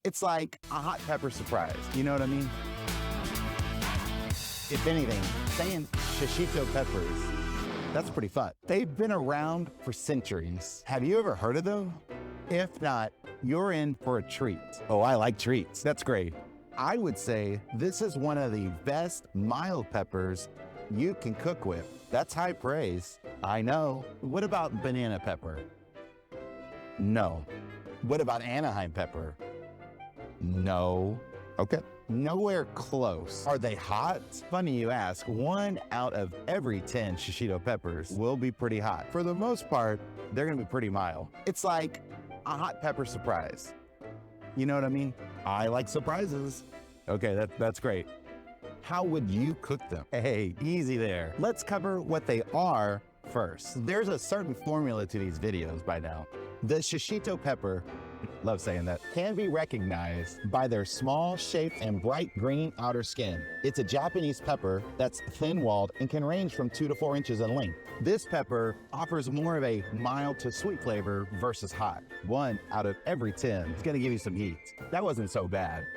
It's like a hot pepper surprise. You know what I mean? If anything, saying Shishito Peppers, that's pretty fun. They've been around for centuries. Have you ever heard of them? If not, you're in for a treat. Oh, I like treats. That's great. I would say this is one of the best mild peppers you can cook with. That's high praise. I know. What about banana pepper? No. What about Anaheim pepper? No. Okay. Nowhere close. Are they hot? Funny you ask. 1 out of every 10 Shishito peppers will be pretty hot. For the most part, they're gonna be pretty mild. It's like a hot pepper surprise. You know what I mean? I like surprises. Okay, that's great. How would you cook them? Hey, easy there. Let's cover what they are first. There's a certain formula to these videos by now. The Shishito pepper, love saying that, can be recognized by their small shape and bright green outer skin. It's a Japanese pepper that's thin-walled and can range from 2 to 4 inches in length. This pepper offers more of a mild to sweet flavor versus hot. 1 out of every 10 is gonna give you some heat. That wasn't so bad.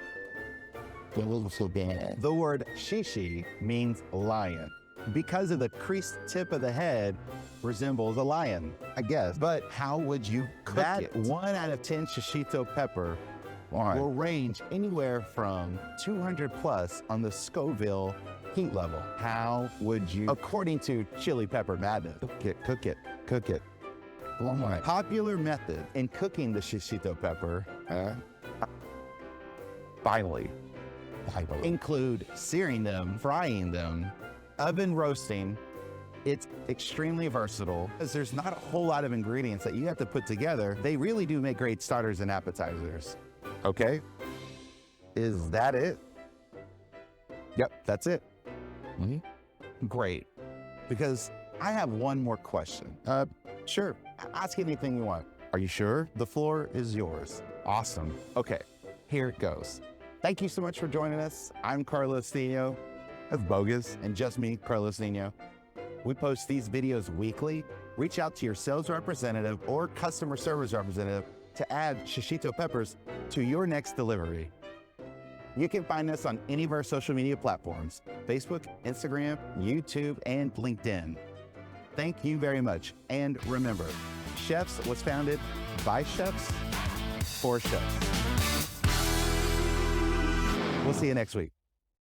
It wasn't so bad. The word shishi means lion. Because of the creased tip of the head, resembles a lion, I guess. But how would you cook it? 1 out of 10 Shishito pepper will range anywhere from 200 plus on the Scoville heat level. How would you, according to Chili Pepper Madness, cook it. Oh my. Popular method in cooking the Shishito pepper, finally, include searing them, frying them, oven roasting. It's extremely versatile because there's not a whole lot of ingredients that you have to put together. They really do make great starters and appetizers. Okay, is that it? Yep, that's it. Great, because I have one more question. Sure, ask anything you want. Are you sure? The floor is yours. Awesome. Okay, here it goes. Thank you so much for joining us. I'm Carlos Nino. That's bogus. And just me, Carlos Nino. We post these videos weekly. Reach out to your sales representative or customer service representative to add Shishito peppers to your next delivery. You can find us on any of our social media platforms: Facebook, Instagram, YouTube, and LinkedIn. Thank you very much. And remember, Chefs was founded by chefs for chefs. We'll see you next week.